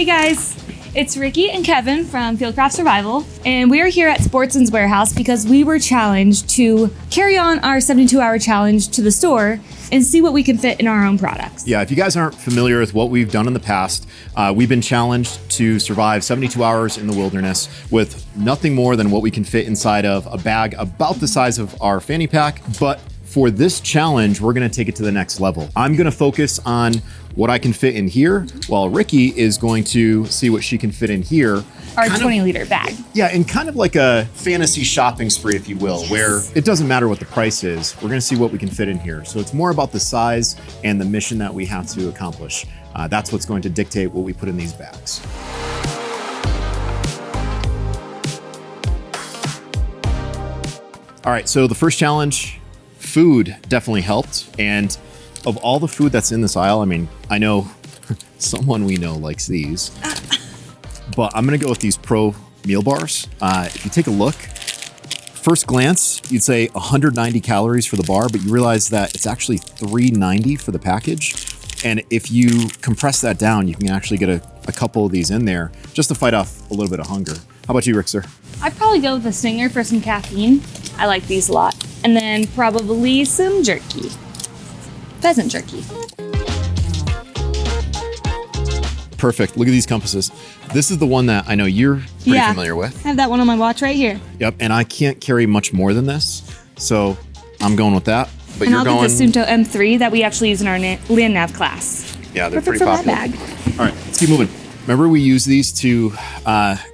Hey guys, it's Ricky and Kevin from Fieldcraft Survival, and we are here at Sportsman's Warehouse because we were challenged to carry on our 72-hour challenge to the store and see what we can fit in our own products. Yeah, if you guys aren't familiar with what we've done in the past, we've been challenged to survive 72 hours in the wilderness with nothing more than what we can fit inside of a bag about the size of our fanny pack. But for this challenge, we're gonna take it to the next level. I'm gonna focus on what I can fit in here, while Ricky is going to see what she can fit in here. Our 20-liter bag. Yeah, and kind of like a fantasy shopping spree, if you will, Yes. where it doesn't matter what the price is. We're gonna see what we can fit in here. So it's more about the size and the mission that we have to accomplish. That's what's going to dictate what we put in these bags. All right, so the first challenge, food definitely helped. And of all the food that's in this aisle, I mean, I know someone we know likes these, but I'm gonna go with these Pro meal bars. If you take a look, first glance, you'd say 190 calories for the bar, but you realize that it's actually 390 for the package. And if you compress that down, you can actually get a couple of these in there just to fight off a little bit of hunger. How about you, Rickster? I'd probably go with the Singer for some caffeine. I like these a lot. And then probably some jerky. Pheasant jerky. Perfect. Look at these compasses. This is the one that I know you're pretty familiar with. I have that one on my watch right here. Yep, and I can't carry much more than this, so I'm going with that. But And you're I'll going. get the Sunto M3 that we actually use in our land nav class. Yeah, they're Perfect pretty for popular. my bag. All right, let's keep moving. Remember we used these to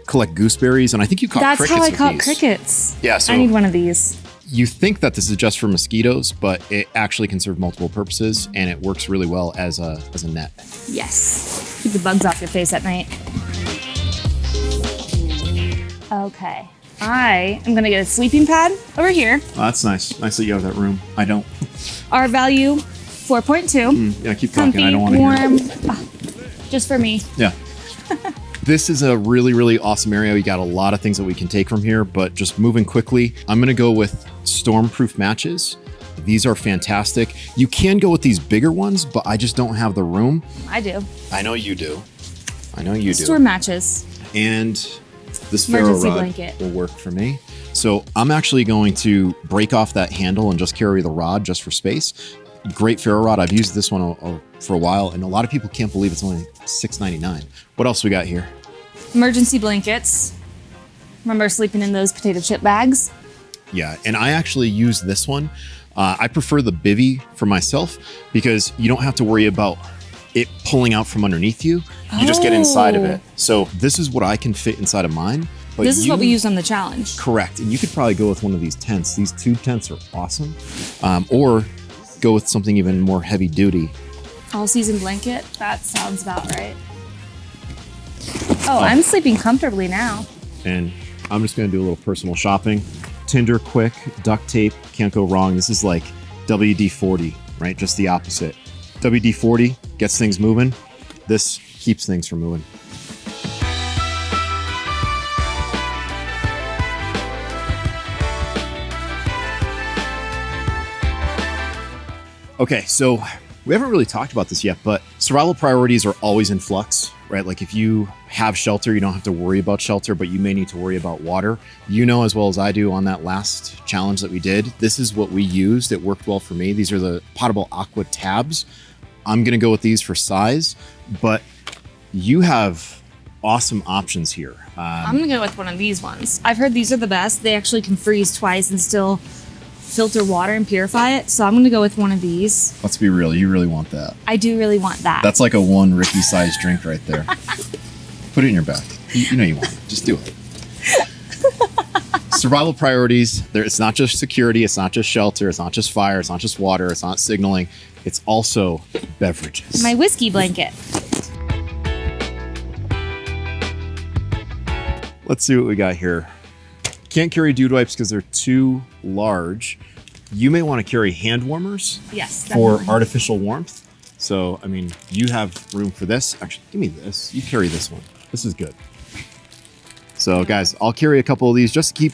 collect gooseberries, and I think you caught That's crickets how I with caught these. crickets. Yeah, so I need one of these. you think that this is just for mosquitoes, but it actually can serve multiple purposes, and it works really well as a net. Yes. Keep the bugs off your face at night. Okay. I am gonna get a sleeping pad over here. Oh, that's nice. Nice that you have that room. I don't. Our value, 4.2. Yeah, keep talking. Comfy, I don't want to hear warm. it. Ah, just for me. Yeah. This is a really, really awesome area. We got a lot of things that we can take from here, but just moving quickly, I'm gonna go with storm-proof matches. These are fantastic. You can go with these bigger ones, but I just don't have the room. I do. I know you do. I know you do. Store matches. And this ferro Emergency rod blanket. will work for me. So I'm actually going to break off that handle and just carry the rod just for space. Great ferro rod. I've used this one for a while, and a lot of people can't believe it's only $6.99. What else we got here? Emergency blankets. Remember sleeping in those potato chip bags? Yeah, and I actually use this one. I prefer the bivy for myself because you don't have to worry about it pulling out from underneath you. You just get inside of it. So this is what I can fit inside of mine. But This is what we use on the challenge. Correct. And you could probably go with one of these tents. These tube tents are awesome. Or go with something even more heavy duty. All season blanket. That sounds about right. Oh, I'm sleeping comfortably now. And I'm just gonna do a little personal shopping. Tinder Quick, duct tape, can't go wrong. This is like WD-40, right? Just the opposite. WD-40 gets things moving. This keeps things from moving. Okay, so we haven't really talked about this yet, but survival priorities are always in flux, right? Like if you have shelter, you don't have to worry about shelter, but you may need to worry about water. You know as well as I do on that last challenge that we did, this is what we used. It worked well for me. These are the potable aqua tabs. I'm gonna go with these for size, but you have awesome options here. I'm gonna go with one of these ones. I've heard these are the best. They actually can freeze twice and still filter water and purify it. So I'm gonna go with one of these. Let's be real, you really want that. I do really want that. That's like a one Ricky size drink right there. Put it in your bag. You know you want it. Just do it. Survival priorities. It's not just security. It's not just shelter. It's not just fire. It's not just water. It's not signaling. It's also beverages. My whiskey blanket. Let's see what we got here. Can't carry dude wipes because they're too large. You may want to carry hand warmers. Yes, for definitely. artificial warmth. So, I mean, you have room for this. Actually, give me this. You carry this one. This is good. So, guys, I'll carry a couple of these just to keep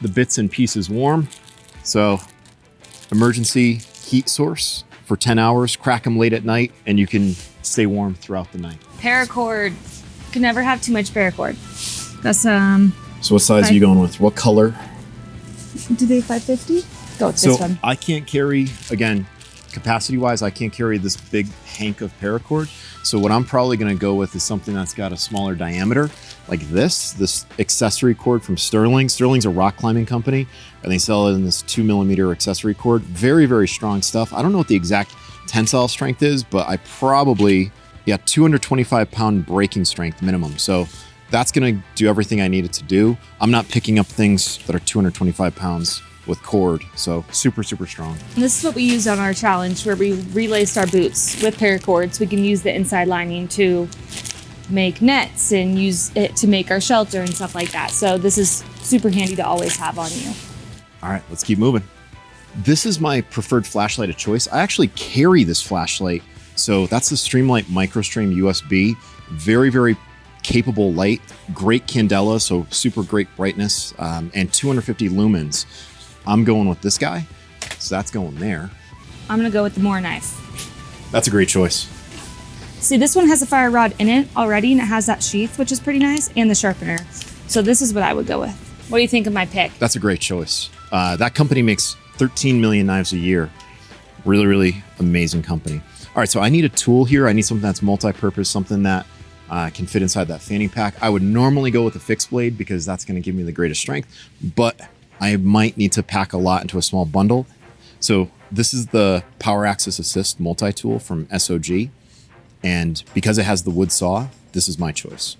the bits and pieces warm. So, emergency heat source for 10 hours. Crack them late at night, and you can stay warm throughout the night. Paracord. Can never have too much paracord. That's So what size are you going with? What color? do they 550? Go with So this one. I can't carry, again, capacity-wise, I can't carry this big hank of paracord. So what I'm probably going to go with is something that's got a smaller diameter, like this accessory cord from Sterling. Sterling's a rock climbing company, and they sell it in this 2mm accessory cord. Very, very strong stuff. I don't know what the exact tensile strength is, but I probably, 225-pound breaking strength minimum. So that's going to do everything I need it to do. I'm not picking up things that are 225 pounds with cord, so super, super strong. And this is what we used on our challenge where we relaced our boots with paracord so we can use the inside lining to make nets and use it to make our shelter and stuff like that. So this is super handy to always have on you. All right, let's keep moving. This is my preferred flashlight of choice. I actually carry this flashlight. So that's the Streamlight MicroStream USB. Very, very capable light, great candela, so super great brightness, and 250 lumens. I'm going with this guy, so that's going there. I'm gonna go with the Moore knife. That's a great choice. See, this one has a fire rod in it already, and it has that sheath, which is pretty nice, and the sharpener. So this is what I would go with. What do you think of my pick? That's a great choice. That company makes 13 million knives a year. Really, really amazing company. All right, so I need a tool here. I need something that's multi-purpose, something that can fit inside that fanny pack. I would normally go with a fixed blade because that's going to give me the greatest strength, but I might need to pack a lot into a small bundle. So this is the Power Axis Assist multi-tool from SOG. And because it has the wood saw, this is my choice.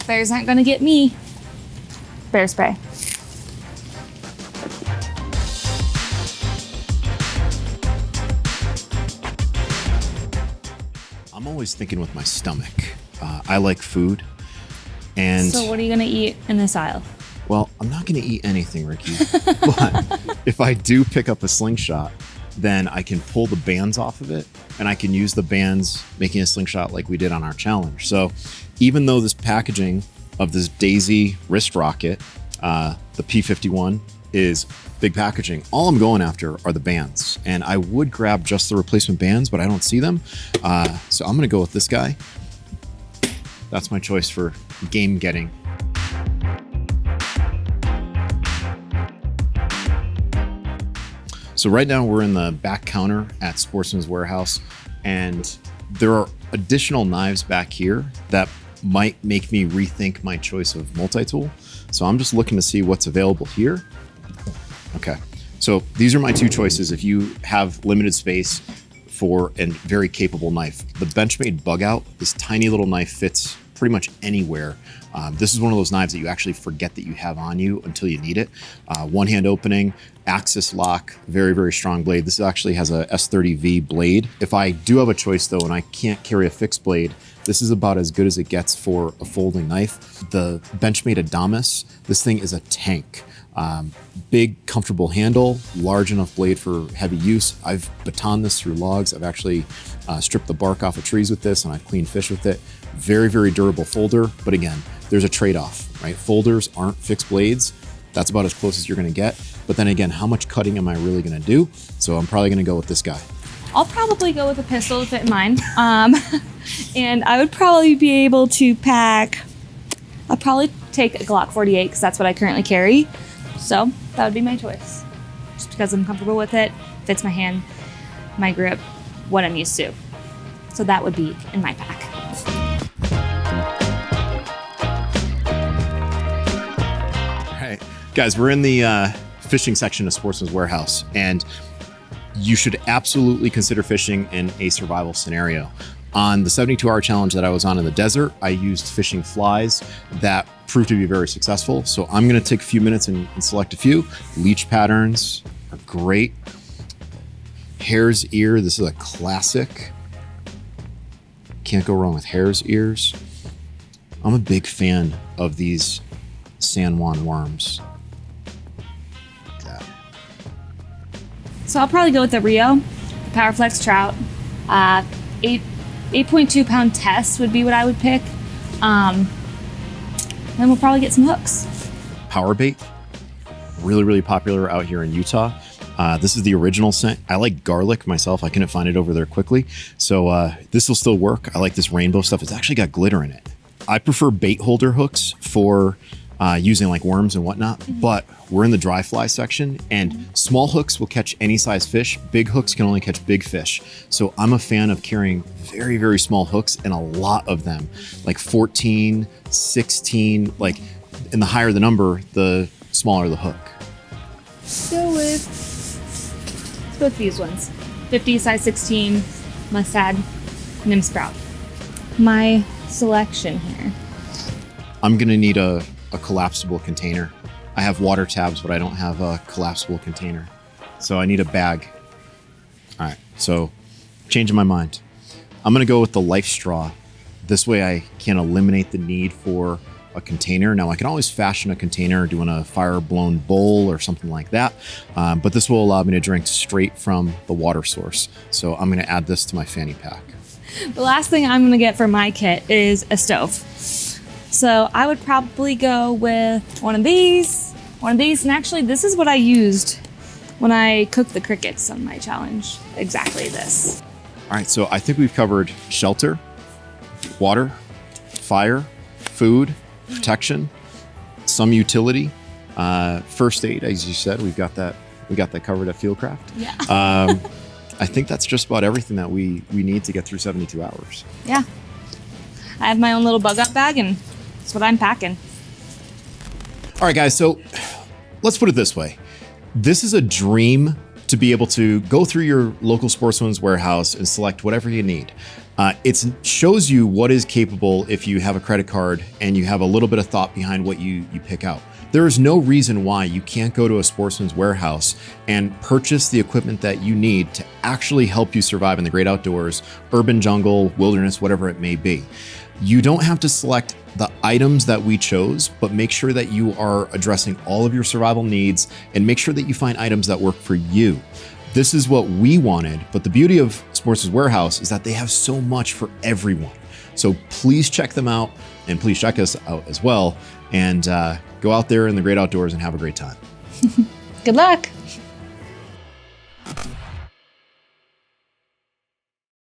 Bears aren't gonna get me. Bear spray. I'm always thinking with my stomach. I like food. And So what are you gonna eat in this aisle? well, I'm not going to eat anything, Ricky. But if I do pick up a slingshot, then I can pull the bands off of it and I can use the bands making a slingshot like we did on our challenge. So even though this packaging of this Daisy wrist rocket, the P51, is big packaging, all I'm going after are the bands. And I would grab just the replacement bands, but I don't see them. So I'm going to go with this guy. That's my choice for game getting. So right now we're in the back counter at Sportsman's Warehouse, and there are additional knives back here that might make me rethink my choice of multi-tool. So I'm just looking to see what's available here. Okay, so these are my two choices if you have limited space for a very capable knife. The Benchmade Bugout, this tiny little knife fits pretty much anywhere. This is one of those knives that you actually forget that you have on you until you need it. One hand opening, axis lock, very, very strong blade. This actually has a S30V blade. If I do have a choice though, and I can't carry a fixed blade, this is about as good as it gets for a folding knife. The Benchmade Adamas, this thing is a tank. Big, comfortable handle, large enough blade for heavy use. I've batoned this through logs. I've actually stripped the bark off of trees with this, and I've cleaned fish with it. Very, very durable folder, but again, there's a trade-off, right? Folders aren't fixed blades. That's about as close as you're gonna get. But then again, how much cutting am I really gonna do? So I'm probably gonna go with this guy. I'll probably go with a pistol to fit in mine. And I would probably be able to pack, I'll probably take a Glock 48 because that's what I currently carry. So that would be my choice. Just because I'm comfortable with it, fits my hand, my grip, what I'm used to. So that would be in my pack. All right, guys, we're in the fishing section of Sportsman's Warehouse, and you should absolutely consider fishing in a survival scenario. On the 72-hour challenge that I was on in the desert, I used fishing flies that proved to be very successful. So I'm gonna take a few minutes and select a few. Leech patterns are great. Hare's ear, this is a classic. Can't go wrong with hare's ears. I'm a big fan of these San Juan worms. Like that. So I'll probably go with the Rio, the Powerflex trout. 8.2 pound test would be what I would pick. Then we'll probably get some hooks. Power bait, really, really popular out here in Utah. This is the original scent. I like garlic myself. I couldn't find it over there quickly. So this will still work. I like this rainbow stuff. It's actually got glitter in it. I prefer bait holder hooks for using like worms and whatnot, but we're in the dry fly section and small hooks will catch any size fish. Big hooks can only catch big fish. So I'm a fan of carrying very, very small hooks and a lot of them, like 14, 16, like, and the higher the number, the smaller the hook. Let's go with these ones. 50, size 16, mustad, nymph sprout. My selection here. I'm gonna need a collapsible container. I have water tabs, but I don't have a collapsible container. So I need a bag. All right, so changing my mind. I'm gonna go with the life straw. This way I can eliminate the need for a container. Now I can always fashion a container doing a fire blown bowl or something like that. But this will allow me to drink straight from the water source. So I'm gonna add this to my fanny pack. The last thing I'm gonna get for my kit is a stove. So I would probably go with one of these, and actually this is what I used when I cooked the crickets on my challenge. Exactly this. All right, so I think we've covered shelter, water, fire, food, protection, some utility, first aid, as you said. We got that covered at Fieldcraft. Yeah. I think that's just about everything that we need to get through 72 hours. Yeah. I have my own little Bugout bag, and that's what I'm packing. All right, guys, so let's put it this way. This is a dream to be able to go through your local Sportsman's Warehouse and select whatever you need. It shows you what is capable if you have a credit card and you have a little bit of thought behind what you pick out. There is no reason why you can't go to a Sportsman's Warehouse and purchase the equipment that you need to actually help you survive in the great outdoors, urban jungle, wilderness, whatever it may be. You don't have to select the items that we chose, but make sure that you are addressing all of your survival needs and make sure that you find items that work for you. This is what we wanted, but the beauty of Sportsman's Warehouse is that they have so much for everyone. So please check them out and please check us out as well and go out there in the great outdoors and have a great time. Good luck.